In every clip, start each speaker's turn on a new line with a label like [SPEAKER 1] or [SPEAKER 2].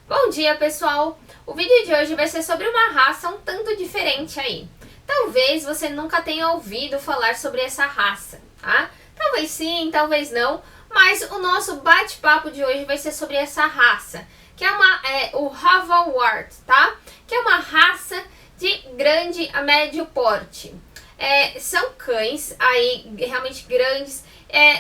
[SPEAKER 1] Bom dia, pessoal! O vídeo de hoje vai ser sobre uma raça um tanto diferente aí. Talvez você nunca tenha ouvido falar sobre essa raça, tá? Talvez sim, talvez não, mas o nosso bate-papo de hoje vai ser sobre essa raça, que é o Havawart, tá? Que é uma raça de grande a médio porte. São cães aí realmente grandes.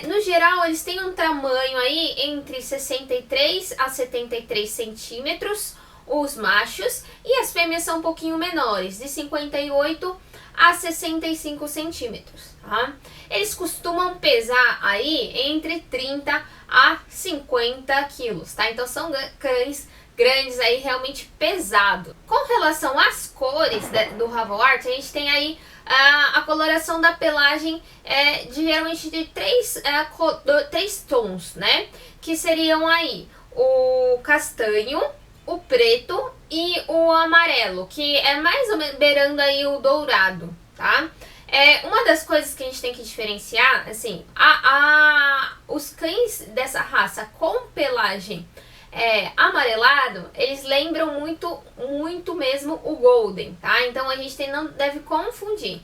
[SPEAKER 1] No geral, eles têm um tamanho aí entre 63 a 73 centímetros, os machos, e as fêmeas são um pouquinho menores, de 58 a 65 centímetros. Tá? Eles costumam pesar aí entre 30 a 50 quilos, tá? Então são cães grandes aí, realmente pesado. Com relação às cores do Havawart, a gente tem aí a coloração da pelagem geralmente de três tons, né? Que seriam aí o castanho, o preto e o amarelo, que é mais ou menos beirando aí o dourado, tá? Uma das coisas que a gente tem que diferenciar, assim, os cães dessa raça com pelagem amarelado, eles lembram muito mesmo o Golden, tá? Então a gente não deve confundir.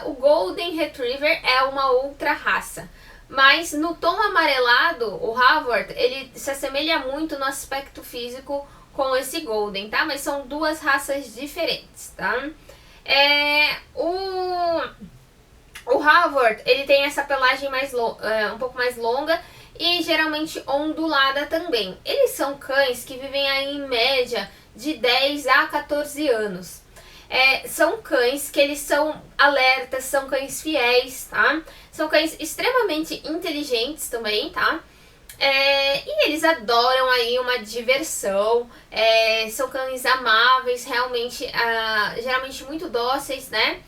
[SPEAKER 1] O Golden Retriever é uma outra raça, mas no tom amarelado, o Havawart, ele se assemelha muito no aspecto físico com esse Golden, tá? Mas são duas raças diferentes, tá? O Havawart, ele tem essa pelagem um pouco mais longa e geralmente ondulada também. Eles são cães que vivem aí em média de 10 a 14 anos. São cães que eles são alertas, são cães fiéis, tá? São cães extremamente inteligentes também, tá? E eles adoram aí uma diversão, são cães amáveis, realmente, geralmente muito dóceis, né?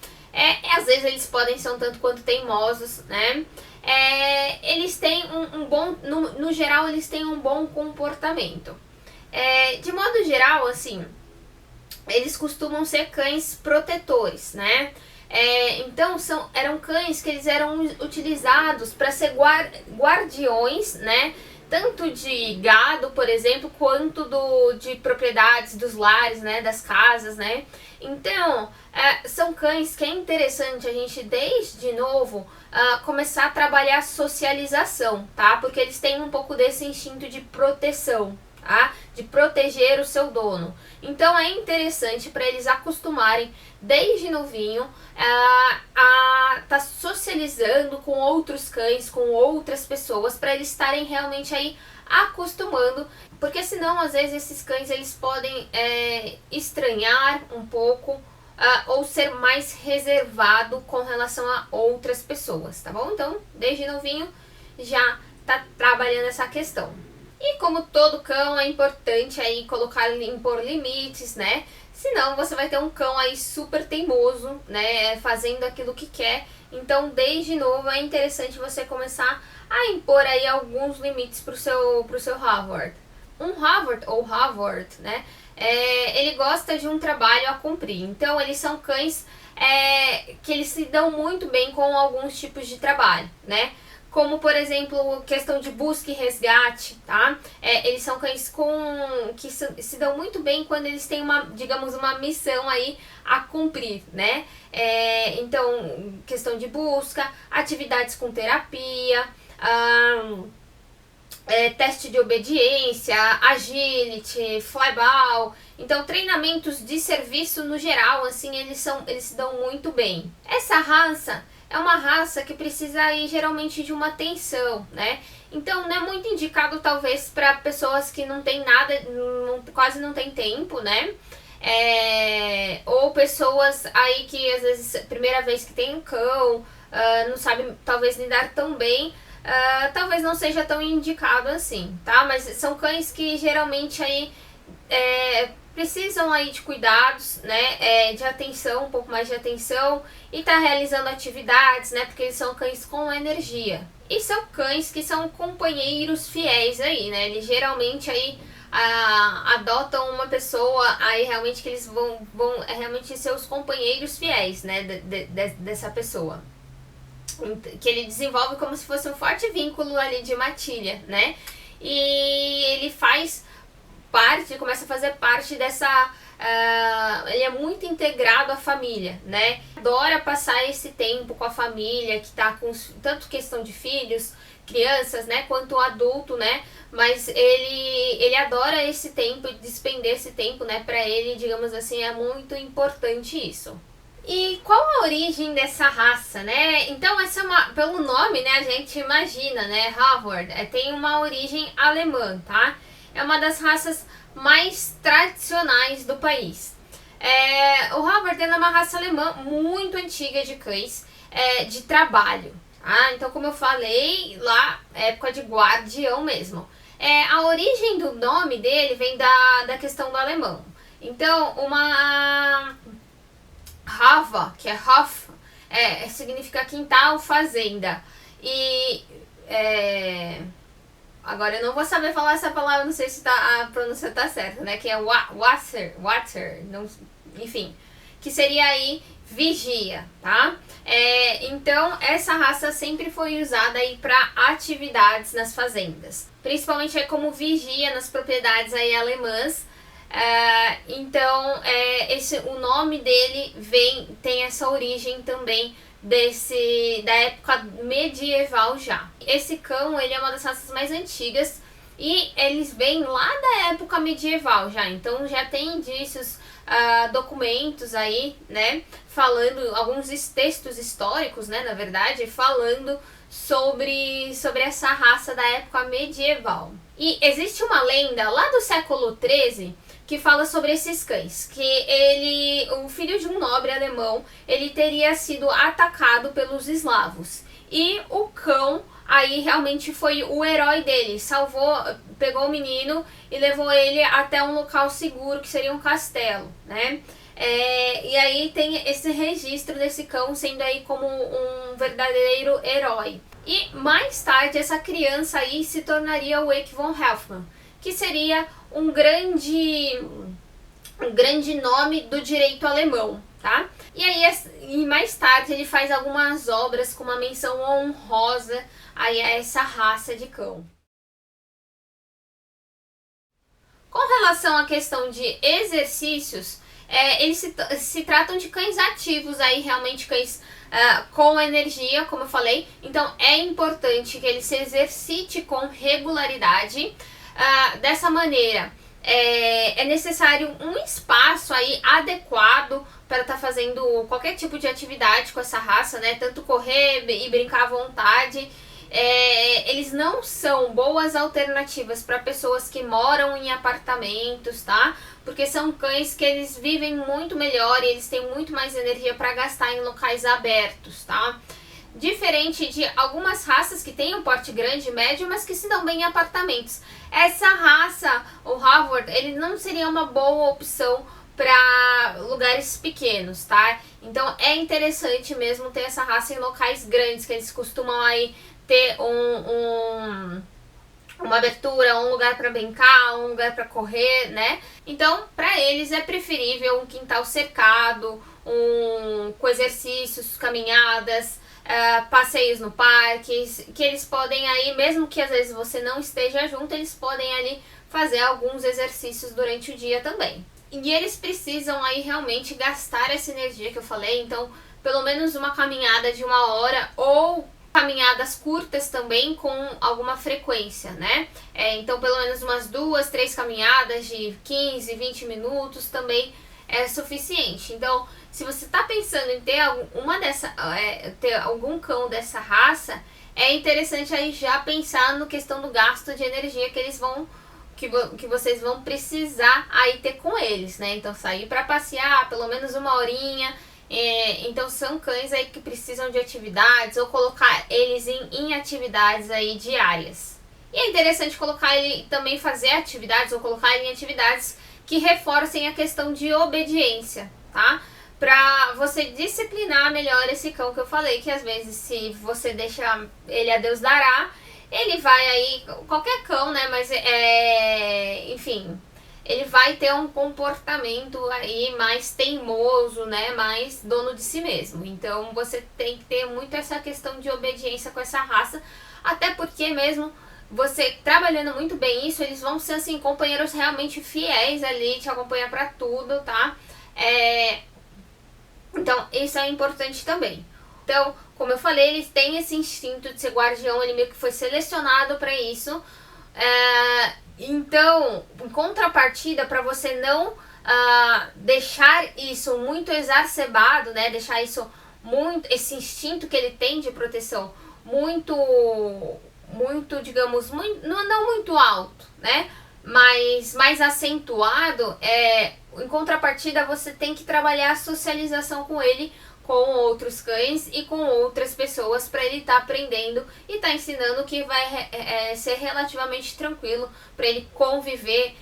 [SPEAKER 1] Às vezes eles podem ser um tanto quanto teimosos, né? Eles têm no geral, eles têm um bom comportamento. De modo geral, assim, eles costumam ser cães protetores, né? Então eram cães que eles eram utilizados para ser guardiões, né? Tanto de gado, por exemplo, quanto de propriedades dos lares, né? Das casas, né? Então, são cães que é interessante a gente, desde novo, começar a trabalhar a socialização, tá? Porque eles têm um pouco desse instinto de proteção, tá? De proteger o seu dono. Então é interessante para eles acostumarem desde novinho a estar socializando com outros cães, com outras pessoas, para eles estarem realmente aí acostumando, porque senão às vezes esses cães eles podem estranhar um pouco ou ser mais reservado com relação a outras pessoas, tá bom? Então desde novinho já tá trabalhando essa questão. E como todo cão, é importante aí impor limites, né? Senão você vai ter um cão aí super teimoso, né? Fazendo aquilo que quer. Então, desde novo, é interessante você começar a impor aí alguns limites pro seu Havawart. Um Havawart ou Havawart, né? Ele gosta de um trabalho a cumprir. Então, eles são cães que eles se dão muito bem com alguns tipos de trabalho, né? Como, por exemplo, questão de busca e resgate, tá? Eles são cães que se dão muito bem quando eles têm digamos, uma missão aí a cumprir, né? Então, questão de busca, atividades com terapia, teste de obediência, agility, flyball. Então, treinamentos de serviço no geral, assim, eles se dão muito bem. Essa raça é uma raça que precisa aí geralmente de uma atenção, né? Então não é muito indicado talvez para pessoas que não tem nada, quase não tem tempo, né? Ou pessoas aí que às vezes primeira vez que tem um cão, não sabe talvez lidar tão bem, talvez não seja tão indicado assim, tá? Mas são cães que geralmente aí precisam aí de cuidados, né, de atenção, um pouco mais de atenção, e tá realizando atividades, né, porque eles são cães com energia. E são cães que são companheiros fiéis aí, né, eles geralmente aí adotam uma pessoa aí realmente que eles vão realmente ser os companheiros fiéis, né, dessa pessoa. Que ele desenvolve como se fosse um forte vínculo ali de matilha, né, e ele faz parte, começa a fazer parte dessa... ele é muito integrado à família, né? Adora passar esse tempo com a família, que tá com tanto questão de filhos, crianças, né, quanto adulto, né? Mas ele adora esse tempo, despender esse tempo, né? Pra ele, digamos assim, é muito importante isso. E qual a origem dessa raça, né? Então, essa é pelo nome, né, a gente imagina, né, Havard, tem uma origem alemã, tá? É uma das raças mais tradicionais do país. O Havard é uma raça alemã muito antiga de cães de trabalho, tá? Então, como eu falei, lá, época de guardião mesmo. A origem do nome dele vem da questão do alemão. Então, uma... Hava, que é Hof, significa quintal, fazenda. E agora eu não vou saber falar essa palavra, não sei se a pronúncia tá certa, né? Que é water, não, enfim, que seria aí vigia, tá? Então essa raça sempre foi usada aí para atividades nas fazendas, principalmente aí como vigia nas propriedades aí alemãs. Então o nome dele tem essa origem também da época medieval já. Esse cão, ele é uma das raças mais antigas e eles vêm lá da época medieval já, então já tem indícios, documentos aí, né, falando, alguns textos históricos, né, na verdade, falando sobre essa raça da época medieval. E existe uma lenda lá do século XIII que fala sobre esses cães, que o filho de um nobre alemão, ele teria sido atacado pelos eslavos. E o cão aí realmente foi o herói dele, pegou o menino e levou ele até um local seguro, que seria um castelo, né? E aí tem esse registro desse cão sendo aí como um verdadeiro herói. E mais tarde essa criança aí se tornaria o Eck von Helfmann, que seria um grande nome do direito alemão, tá? E aí mais tarde ele faz algumas obras com uma menção honrosa aí a essa raça de cão. Com relação à questão de exercícios, eles se tratam de cães ativos, aí realmente cães com energia, como eu falei. Então é importante que ele se exercite com regularidade. Dessa maneira, é necessário um espaço aí adequado para estar fazendo qualquer tipo de atividade com essa raça, né? Tanto correr e brincar à vontade. Eles não são boas alternativas para pessoas que moram em apartamentos, tá? Porque são cães que eles vivem muito melhor e eles têm muito mais energia para gastar em locais abertos, tá? Diferente de algumas raças que têm um porte grande e médio, mas que se dão bem em apartamentos. Essa raça, o Havard, ele não seria uma boa opção para lugares pequenos, tá? Então é interessante mesmo ter essa raça em locais grandes, que eles costumam aí ter uma abertura, um lugar para brincar, um lugar para correr, né? Então, para eles é preferível um quintal cercado, com exercícios, caminhadas, passeios no parque, que eles podem aí, mesmo que às vezes você não esteja junto, eles podem ali fazer alguns exercícios durante o dia também. E eles precisam aí realmente gastar essa energia que eu falei, então pelo menos uma caminhada de 1 hora ou caminhadas curtas também com alguma frequência, né? Então pelo menos umas 2, 3 caminhadas de 15, 20 minutos também é suficiente. Então, se você está pensando em ter ter algum cão dessa raça, é interessante aí já pensar no questão do gasto de energia que vocês vão precisar aí ter com eles, né? Então sair para passear pelo menos 1 horinha. Então são cães aí que precisam de atividades ou colocar eles em atividades aí diárias. E é interessante colocar ele também fazer atividades ou colocar ele em atividades que reforcem a questão de obediência, tá? Pra você disciplinar melhor esse cão que eu falei, que às vezes se você deixar ele a Deus dará, ele vai aí, qualquer cão, né, mas enfim, ele vai ter um comportamento aí mais teimoso, né, mais dono de si mesmo. Então você tem que ter muito essa questão de obediência com essa raça, até porque mesmo você trabalhando muito bem isso, eles vão ser assim, companheiros realmente fiéis ali, te acompanhar pra tudo, tá? Então, isso é importante também. Então, como eu falei, eles têm esse instinto de ser guardião, ele meio que foi selecionado para isso. Então, em contrapartida, para você não deixar isso muito exacerbado, né? Deixar isso muito, esse instinto que ele tem de proteção muito, digamos, não muito alto, né? Mas mais acentuado, em contrapartida você tem que trabalhar a socialização com ele, com outros cães e com outras pessoas, para ele estar aprendendo e estar ensinando que vai ser relativamente tranquilo para ele conviver,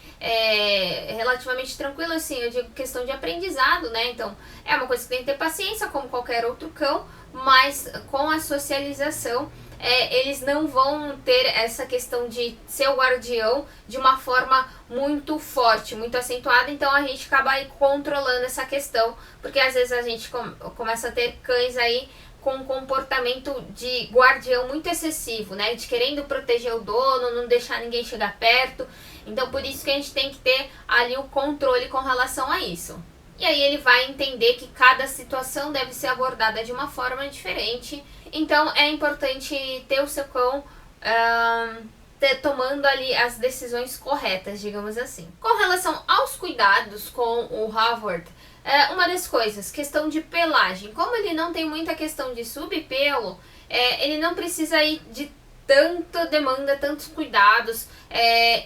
[SPEAKER 1] relativamente tranquilo, assim, eu digo questão de aprendizado, né? Então é uma coisa que tem que ter paciência, como qualquer outro cão, mas com a socialização eles não vão ter essa questão de ser o guardião de uma forma muito forte, muito acentuada, então a gente acaba aí controlando essa questão, porque às vezes a gente começa a ter cães aí com um comportamento de guardião muito excessivo, né, de querendo proteger o dono, não deixar ninguém chegar perto, então por isso que a gente tem que ter ali o controle com relação a isso. E aí ele vai entender que cada situação deve ser abordada de uma forma diferente. Então é importante ter o seu cão tomando ali as decisões corretas, digamos assim. Com relação aos cuidados com o Havort, uma das coisas, questão de pelagem. Como ele não tem muita questão de subpelo, ele não precisa ir de tanta demanda, tantos cuidados.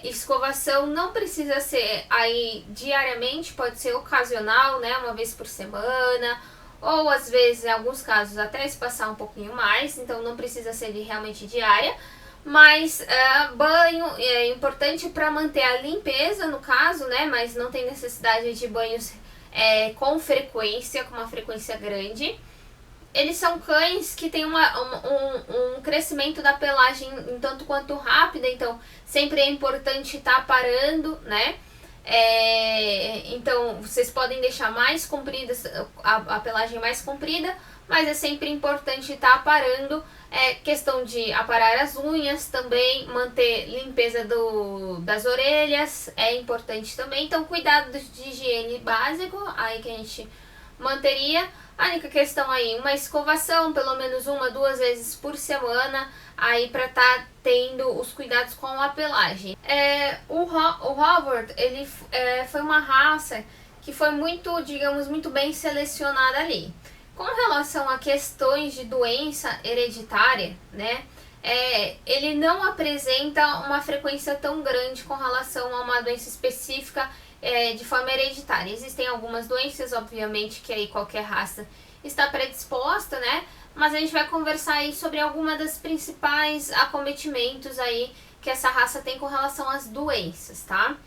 [SPEAKER 1] Escovação não precisa ser aí diariamente, pode ser ocasional, né, uma vez por semana, ou às vezes, em alguns casos, até espaçar um pouquinho mais, então não precisa ser realmente diária. Mas banho é importante para manter a limpeza, no caso, né, mas não tem necessidade de banhos com frequência, com uma frequência grande. Eles são cães que têm um crescimento da pelagem um tanto quanto rápida, então sempre é importante estar parando, né? Então vocês podem deixar mais comprida, a pelagem mais comprida, mas é sempre importante estar parando. Questão de aparar as unhas também, manter limpeza das orelhas é importante também. Então cuidado de higiene básico aí que a gente manteria. A única questão aí, uma escovação, pelo menos 1-2 vezes por semana, aí para estar tendo os cuidados com a pelagem. O Havort, ele foi uma raça que foi muito, digamos, muito bem selecionada ali. Com relação a questões de doença hereditária, né, ele não apresenta uma frequência tão grande com relação a uma doença específica de forma hereditária. Existem algumas doenças, obviamente, que aí qualquer raça está predisposta, né? Mas a gente vai conversar aí sobre algumas das principais acometimentos aí que essa raça tem com relação às doenças, tá?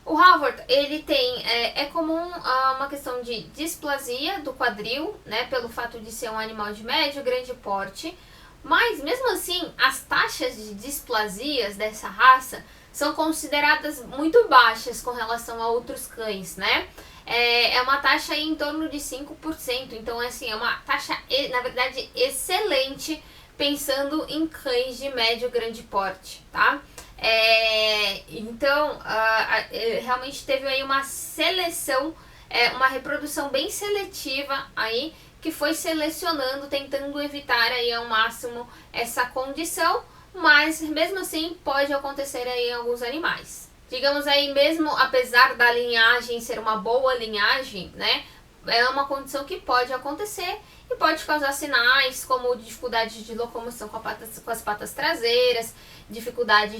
[SPEAKER 1] O Havort, ele tem, é comum uma questão de displasia do quadril, né? Pelo fato de ser um animal de médio, grande porte. Mas, mesmo assim, as taxas de displasias dessa raça são consideradas muito baixas com relação a outros cães, né? É uma taxa aí em torno de 5%, então assim, é uma taxa, na verdade, excelente, pensando em cães de médio grande porte, tá? Então, realmente teve aí uma seleção, uma reprodução bem seletiva aí, que foi selecionando, tentando evitar aí ao máximo essa condição, mas mesmo assim pode acontecer aí em alguns animais. Digamos aí, mesmo apesar da linhagem ser uma boa linhagem, né, é uma condição que pode acontecer e pode causar sinais como dificuldade de locomoção com as patas traseiras, dificuldade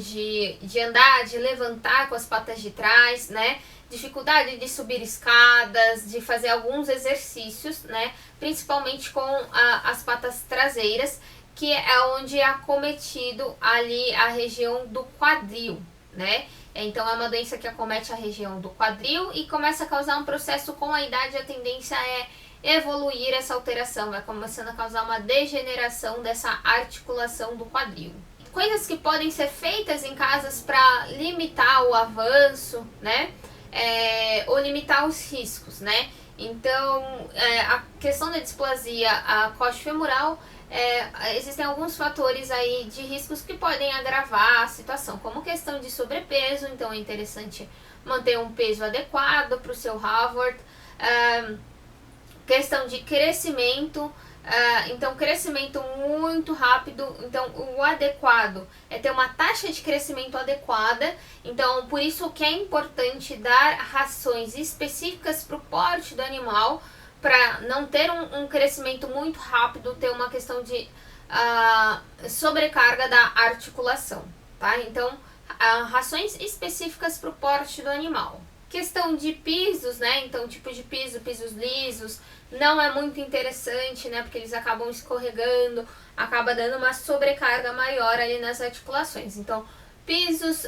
[SPEAKER 1] de andar, de levantar com as patas de trás, né, dificuldade de subir escadas, de fazer alguns exercícios, né, principalmente com as patas traseiras, que é onde é acometido ali a região do quadril, né? Então é uma doença que acomete a região do quadril e começa a causar um processo com a idade, a tendência é evoluir essa alteração, vai começando a causar uma degeneração dessa articulação do quadril. Coisas que podem ser feitas em casas para limitar o avanço, né? Ou limitar os riscos, né? Então, a questão da displasia coxofemoral existem alguns fatores aí de riscos que podem agravar a situação, como questão de sobrepeso, então é interessante manter um peso adequado para o seu Havre, questão de crescimento, então crescimento muito rápido, então o adequado é ter uma taxa de crescimento adequada, então por isso que é importante dar rações específicas para o porte do animal, para não ter um crescimento muito rápido, ter uma questão de sobrecarga da articulação, tá? Então rações específicas para o porte do animal. Questão de pisos, né? Então, tipo de piso, pisos lisos, não é muito interessante, né? Porque eles acabam escorregando, acaba dando uma sobrecarga maior ali nas articulações. Então, pisos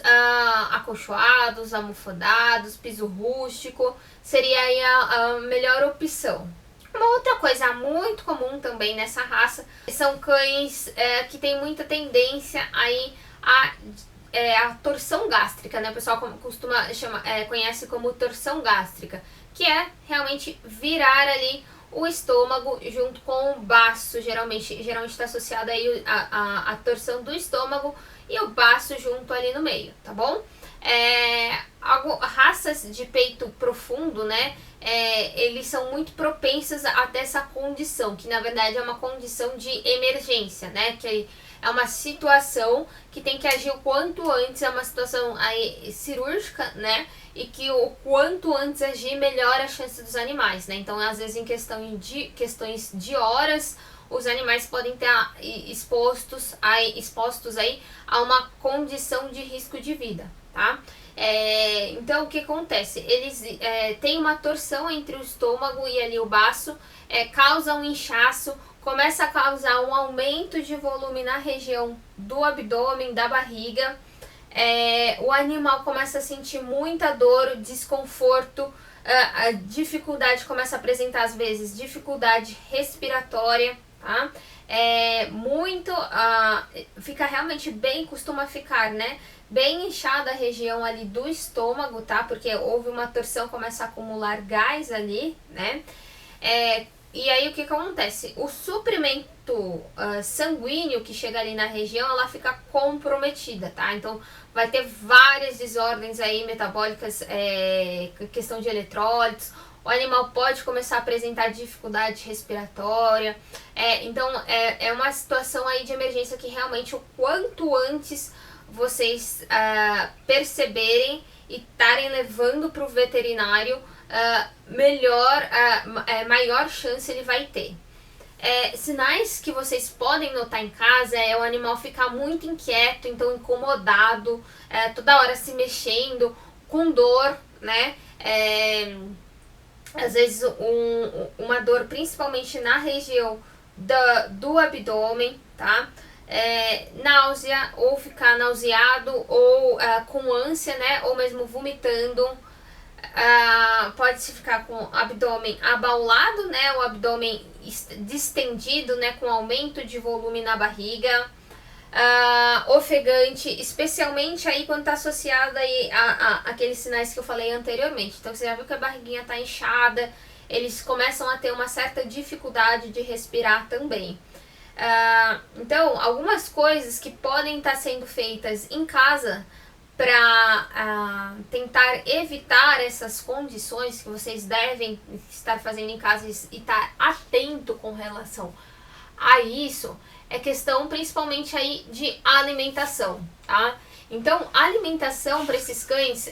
[SPEAKER 1] acolchoados, almofadados, piso rústico, seria aí a melhor opção. Uma outra coisa muito comum também nessa raça são cães que tem muita tendência aí a torção gástrica, né? O pessoal conhece como torção gástrica, que é realmente virar ali o estômago junto com o baço, geralmente está associada aí a torção do estômago e o baço junto ali no meio, tá bom? Raças de peito profundo, né? Eles são muito propensas a ter essa condição, que na verdade é uma condição de emergência, né? Que é uma situação que tem que agir o quanto antes, é uma situação aí cirúrgica, né? E que o quanto antes agir, melhora a chance dos animais, né? Então, às vezes, em questões de horas, os animais podem estar expostos aí a uma condição de risco de vida, tá? Então, o que acontece? Eles têm uma torção entre o estômago e ali o baço, causa um inchaço, começa a causar um aumento de volume na região do abdômen, da barriga, o animal começa a sentir muita dor, desconforto, a dificuldade, começa a apresentar às vezes dificuldade respiratória, tá? Fica realmente costuma ficar, né? Bem inchada a região ali do estômago, tá? Porque houve uma torção, começa a acumular gás ali, né? E aí o que acontece? O suprimento sanguíneo que chega ali na região, ela fica comprometida, tá? Então vai ter várias desordens aí metabólicas, questão de eletrólitos, o animal pode começar a apresentar dificuldade respiratória, então é uma situação aí de emergência que realmente o quanto antes vocês perceberem e estarem levando para o veterinário, maior chance ele vai ter. Sinais que vocês podem notar em casa o animal ficar muito inquieto, então incomodado, toda hora se mexendo, com dor, né? Às vezes uma dor principalmente na região do abdômen, tá? Náusea, ou ficar nauseado, ou com ânsia, né? Ou mesmo vomitando. Pode-se ficar com o abdômen abaulado, né? O abdômen distendido, né? Com aumento de volume na barriga. Ofegante, especialmente aí quando está associado aí a aqueles sinais que eu falei anteriormente. Então você já viu que a barriguinha está inchada, eles começam a ter uma certa dificuldade de respirar também. Então, algumas coisas que podem estar sendo feitas em casa para tentar evitar essas condições que vocês devem estar fazendo em casa e estar atento com relação a isso, é questão principalmente aí de alimentação, tá? Então, a alimentação para esses cães,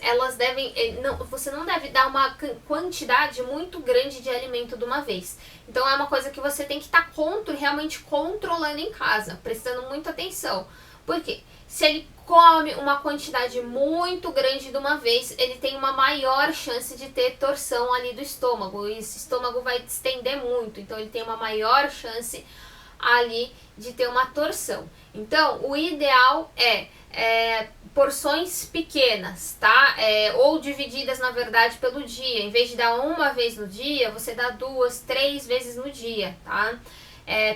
[SPEAKER 1] você não deve dar uma quantidade muito grande de alimento de uma vez. Então, é uma coisa que você tem que estar realmente controlando em casa, prestando muita atenção. Por quê? Se ele come uma quantidade muito grande de uma vez, ele tem uma maior chance de ter torção ali do estômago. E esse estômago vai distender muito, então ele tem uma maior chance ali de ter uma torção. Então, o ideal é porções pequenas, tá? Ou divididas, na verdade, pelo dia. Em vez de dar uma vez no dia, você dá 2, 3 vezes no dia, tá?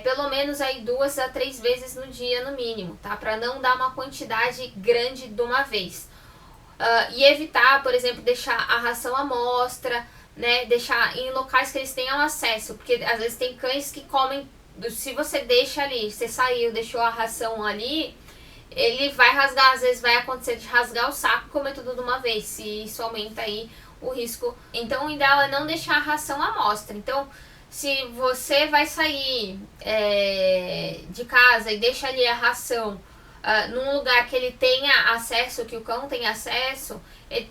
[SPEAKER 1] Pelo menos aí 2 a 3 vezes no dia, no mínimo, tá? Para não dar uma quantidade grande de uma vez. E evitar, por exemplo, deixar a ração à mostra, né? Deixar em locais que eles tenham acesso, porque às vezes tem cães que comem se você deixa ali, você saiu, deixou a ração ali, ele vai rasgar, às vezes vai acontecer de rasgar o saco e comer tudo de uma vez, se isso aumenta aí o risco. Então o ideal é não deixar a ração à mostra. Então se você vai sair de casa e deixa ali a ração num lugar que ele tenha acesso, que o cão tenha acesso, ele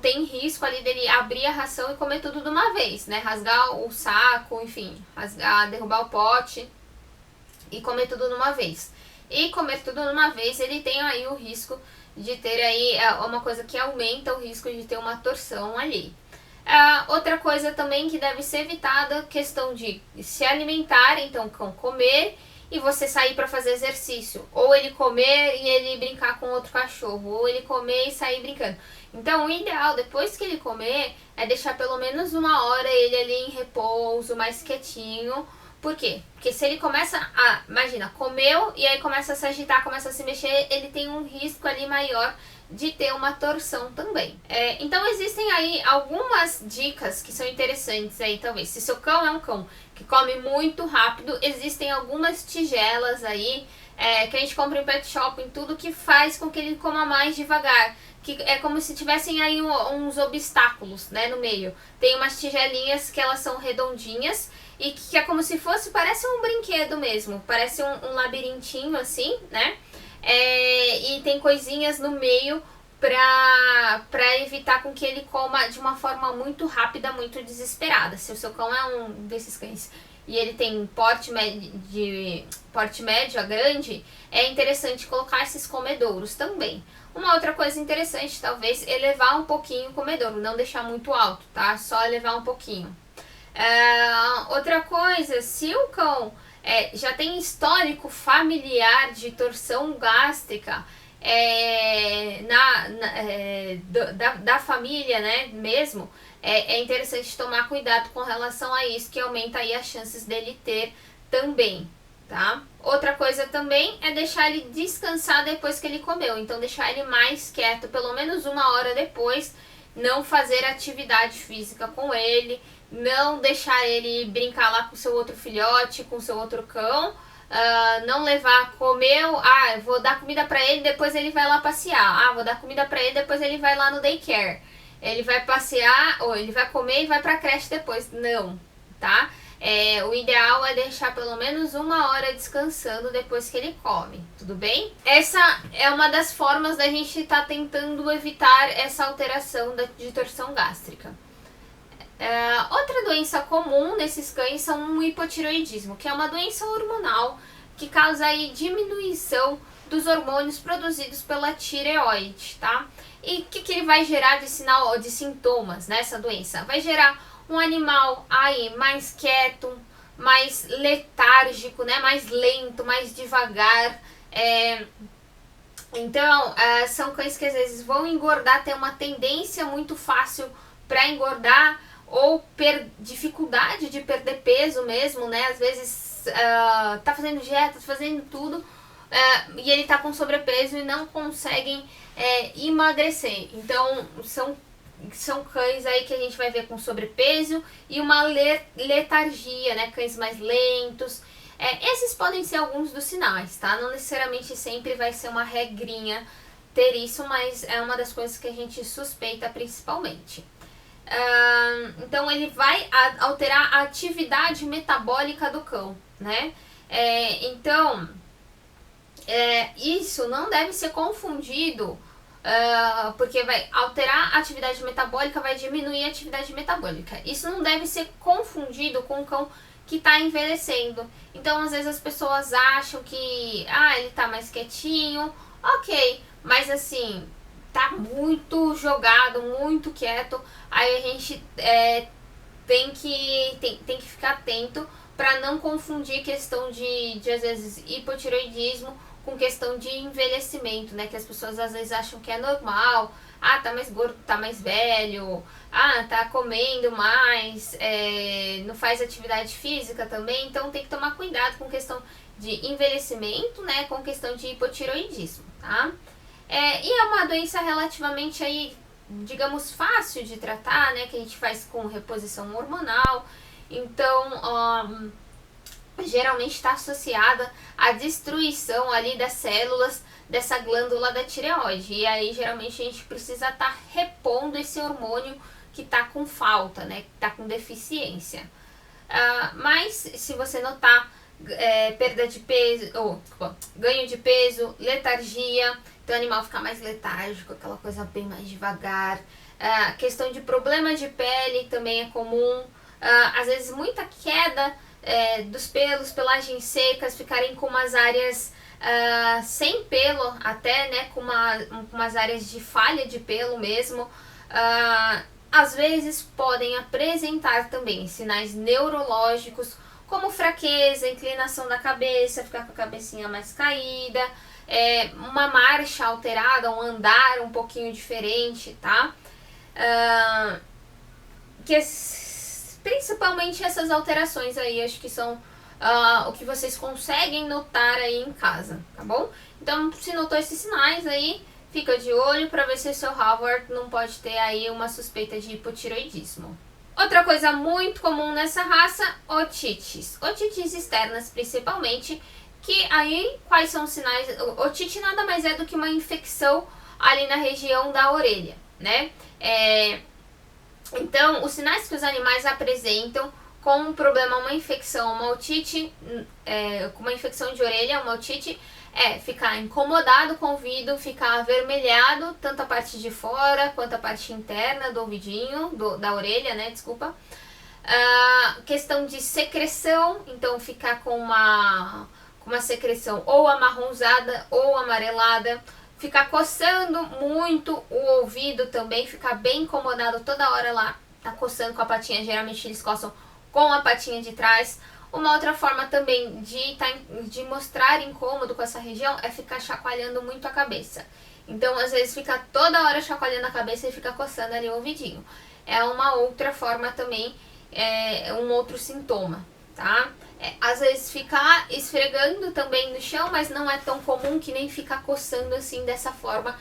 [SPEAKER 1] tem risco ali dele abrir a ração e comer tudo de uma vez, né? Rasgar o saco, enfim, derrubar o pote e comer tudo de uma vez. E comer tudo de uma vez, ele tem aí o risco de ter aí uma coisa que aumenta o risco de ter uma torção ali. Outra coisa também que deve ser evitada, questão de se alimentar, então cão comer e você sair para fazer exercício, ou ele comer e ele brincar com outro cachorro, ou ele comer e sair brincando. Então o ideal, depois que ele comer, é deixar pelo menos uma hora ele ali em repouso, mais quietinho. Por quê? Porque se ele começa imagina, comeu e aí começa a se agitar, começa a se mexer, ele tem um risco ali maior de ter uma torção também. Então existem aí algumas dicas que são interessantes aí, talvez. Se seu cão é um cão que come muito rápido, existem algumas tigelas aí que a gente compra em pet shop, em tudo, que faz com que ele coma mais devagar. Que é como se tivessem aí uns obstáculos, né, no meio. Tem umas tigelinhas que elas são redondinhas e que é como se fosse, parece um brinquedo mesmo, parece um labirintinho assim, né? E tem coisinhas no meio pra evitar com que ele coma de uma forma muito rápida, muito desesperada. Se o seu cão é um desses cães e ele tem porte médio a grande, é interessante colocar esses comedouros também. Uma outra coisa interessante, talvez, é elevar um pouquinho o comedouro, não deixar muito alto, tá? Só elevar um pouquinho. Outra coisa, se o cão já tem histórico familiar de torção gástrica da família, né, mesmo, é interessante tomar cuidado com relação a isso, que aumenta aí as chances dele ter também, tá? Outra coisa também é deixar ele descansar depois que ele comeu, então deixar ele mais quieto, pelo menos uma hora depois, não fazer atividade física com ele, não deixar ele brincar lá com seu outro filhote, com seu outro cão, não levar, comeu, vou dar comida pra ele, depois ele vai lá passear, vou dar comida pra ele, depois ele vai lá no daycare, ele vai passear, ou ele vai comer e vai pra creche depois, não, tá? O ideal é deixar pelo menos uma hora descansando depois que ele come, tudo bem? Essa é uma das formas da gente estar tentando evitar essa alteração de torção gástrica. Outra doença comum nesses cães são o hipotireoidismo, que é uma doença hormonal que causa aí diminuição dos hormônios produzidos pela tireoide, tá? E o que ele vai gerar de sintomas nessa doença? Vai gerar um animal aí mais quieto, mais letárgico, né? Mais lento, mais devagar. Então, são cães que às vezes vão engordar, tem uma tendência muito fácil para engordar, ou dificuldade de perder peso mesmo, né? Às vezes tá fazendo dieta, tá fazendo tudo, e ele tá com sobrepeso e não conseguem emagrecer. Então são cães aí que a gente vai ver com sobrepeso e uma letargia, né? Cães mais lentos. Esses podem ser alguns dos sinais, tá? Não necessariamente sempre vai ser uma regrinha ter isso, mas é uma das coisas que a gente suspeita principalmente. Então ele vai alterar a atividade metabólica do cão, né? Então isso não deve ser confundido, porque vai alterar a atividade metabólica, vai diminuir a atividade metabólica. Isso não deve ser confundido com o cão que está envelhecendo. Então às vezes as pessoas acham que ele tá mais quietinho, ok, mas assim, tá muito jogado, muito quieto, aí a gente tem que ficar atento para não confundir questão de às vezes hipotireoidismo com questão de envelhecimento, né? Que as pessoas às vezes acham que é normal, tá mais gordo, tá mais velho, tá comendo mais, não faz atividade física também, então tem que tomar cuidado com questão de envelhecimento, né? Com questão de hipotireoidismo, tá? E é uma doença relativamente aí, digamos, fácil de tratar, né? Que a gente faz com reposição hormonal. Então, geralmente está associada à destruição ali das células dessa glândula da tireoide. E aí, geralmente, a gente precisa estar repondo esse hormônio que está com falta, né? Que está com deficiência. Mas, se você notar perda de peso, ou ganho de peso, letargia, então o animal fica mais letárgico, aquela coisa bem mais devagar. Questão de problema de pele também é comum. Às vezes, muita queda dos pelos, pelagens secas, ficarem com umas áreas sem pelo até, né, com umas áreas de falha de pelo mesmo. Às vezes podem apresentar também sinais neurológicos, como fraqueza, inclinação da cabeça, ficar com a cabecinha mais caída, uma marcha alterada, um andar um pouquinho diferente, tá? Principalmente essas alterações aí, acho que são o que vocês conseguem notar aí em casa, tá bom? Então, se notou esses sinais aí, fica de olho para ver se o seu Havort não pode ter aí uma suspeita de hipotireoidismo. Outra coisa muito comum nessa raça, otites. Otites externas, principalmente, que aí, quais são os sinais? Otite nada mais é do que uma infecção ali na região da orelha, né? Então, os sinais que os animais apresentam com um problema, uma infecção, uma otite, com uma infecção de orelha, uma otite, ficar incomodado com o ouvido, ficar avermelhado, tanto a parte de fora quanto a parte interna do ouvidinho, da orelha, né, desculpa. Questão de secreção, então ficar com uma secreção ou amarronzada ou amarelada. Ficar coçando muito o ouvido também, ficar bem incomodado toda hora lá, tá coçando com a patinha, geralmente eles coçam com a patinha de trás. Uma outra forma também de mostrar incômodo com essa região é ficar chacoalhando muito a cabeça. Então, às vezes, fica toda hora chacoalhando a cabeça e fica coçando ali o ouvidinho. É uma outra forma também, um outro sintoma, tá? Às vezes ficar esfregando também no chão, mas não é tão comum que nem ficar coçando assim dessa forma,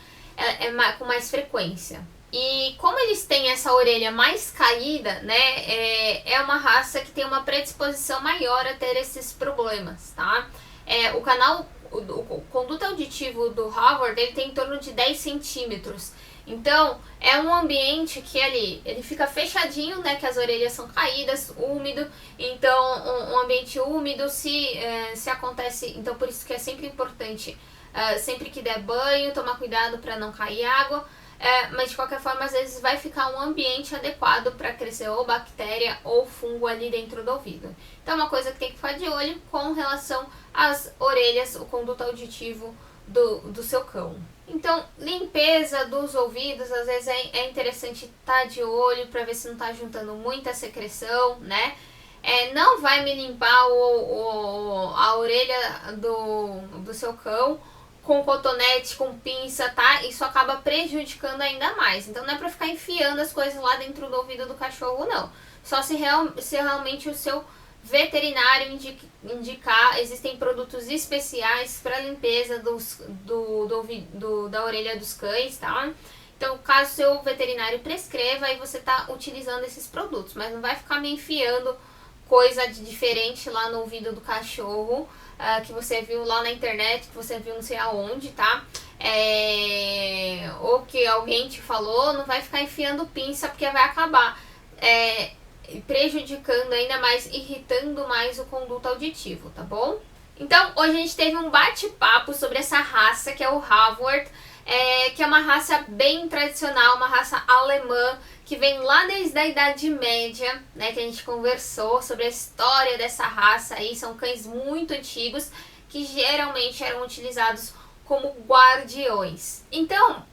[SPEAKER 1] com mais frequência. E como eles têm essa orelha mais caída, né, é uma raça que tem uma predisposição maior a ter esses problemas, tá? O conduto auditivo do Havort, ele tem em torno de 10 centímetros. Então, é um ambiente que ele fica fechadinho, né, que as orelhas são caídas, úmido. Então, um ambiente úmido, se acontece, então por isso que é sempre importante, sempre que der banho, tomar cuidado para não cair água. Mas de qualquer forma, às vezes vai ficar um ambiente adequado para crescer ou bactéria ou fungo ali dentro do ouvido. Então, é uma coisa que tem que ficar de olho com relação às orelhas, o conduto auditivo do seu cão. Então, limpeza dos ouvidos, às vezes é interessante estar de olho para ver se não está juntando muita secreção, né? Não vai me limpar a orelha do seu cão com cotonete, com pinça, tá? Isso acaba prejudicando ainda mais. Então, não é pra ficar enfiando as coisas lá dentro do ouvido do cachorro, não. Só se realmente o seu veterinário indicar. Existem produtos especiais para limpeza da orelha dos cães, tá? Então, caso seu veterinário prescreva, aí você tá utilizando esses produtos. Mas não vai ficar me enfiando coisa diferente lá no ouvido do cachorro, que você viu lá na internet, que você viu não sei aonde, tá? Ou que alguém te falou, não vai ficar enfiando pinça, porque vai acabar prejudicando ainda mais, irritando mais o conduto auditivo, tá bom? Então, hoje a gente teve um bate-papo sobre essa raça, que é o Havort, que é uma raça bem tradicional, uma raça alemã, que vem lá desde a Idade Média, né, que a gente conversou sobre a história dessa raça aí. São cães muito antigos que geralmente eram utilizados como guardiões. Então,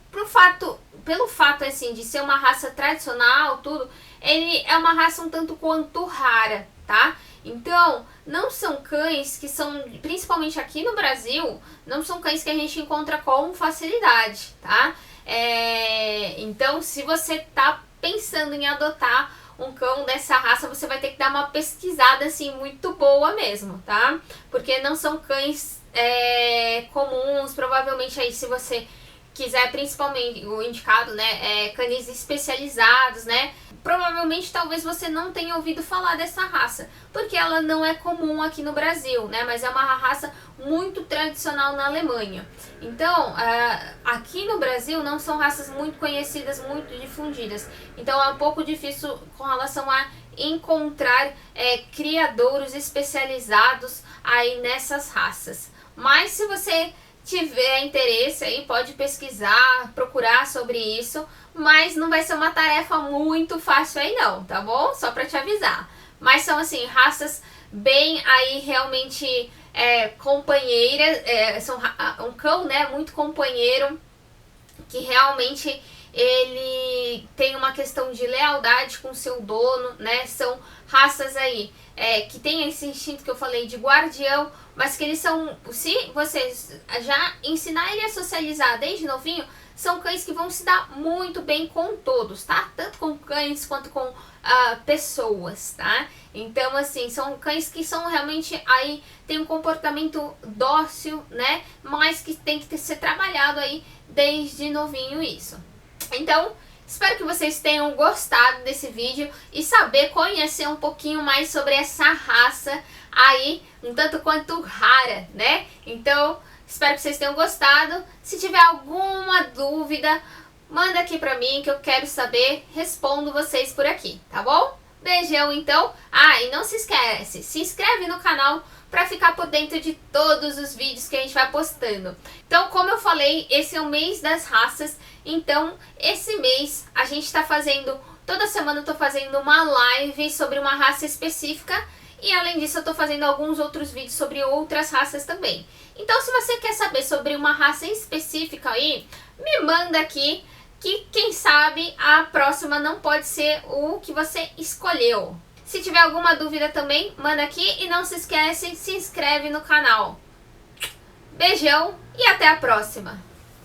[SPEAKER 1] pelo fato assim de ser uma raça tradicional, tudo, ele é uma raça um tanto quanto rara, tá? Então, não são cães que são, principalmente aqui no Brasil, não são cães que a gente encontra com facilidade, tá? Então, se você tá pensando em adotar um cão dessa raça, você vai ter que dar uma pesquisada assim muito boa mesmo, tá? Porque não são cães comuns. Provavelmente aí, se você quiser, principalmente o indicado, né, canis especializados, né, provavelmente talvez você não tenha ouvido falar dessa raça, porque ela não é comum aqui no Brasil, né, mas é uma raça muito tradicional na Alemanha. Então, aqui no Brasil não são raças muito conhecidas, muito difundidas, então é um pouco difícil com relação a encontrar criadouros especializados aí nessas raças. Mas se você tiver interesse aí, pode pesquisar, procurar sobre isso, mas não vai ser uma tarefa muito fácil aí não, tá bom? Só pra te avisar. Mas são assim, raças bem aí realmente companheiras, são um cão, né, muito companheiro, que realmente ele tem uma questão de lealdade com seu dono, né? São raças aí que tem esse instinto que eu falei de guardião, mas que eles são, se você já ensinar ele a socializar desde novinho, são cães que vão se dar muito bem com todos, tá? Tanto com cães quanto com pessoas, tá? Então, assim, são cães que são realmente aí, tem um comportamento dócil, né? Mas que tem que ser trabalhado aí desde novinho isso. Então, espero que vocês tenham gostado desse vídeo e conhecer um pouquinho mais sobre essa raça aí, um tanto quanto rara, né? Então, espero que vocês tenham gostado. Se tiver alguma dúvida, manda aqui pra mim que eu quero saber, respondo vocês por aqui, tá bom? Beijão então. E não se esquece, se inscreve no canal para ficar por dentro de todos os vídeos que a gente vai postando. Então, como eu falei, esse é o mês das raças, então esse mês a gente tá fazendo, toda semana eu tô fazendo uma live sobre uma raça específica e além disso eu tô fazendo alguns outros vídeos sobre outras raças também. Então, se você quer saber sobre uma raça específica aí, me manda aqui que quem sabe a próxima não pode ser o que você escolheu. Se tiver alguma dúvida também, manda aqui e não se esquece, se inscreve no canal. Beijão e até a próxima!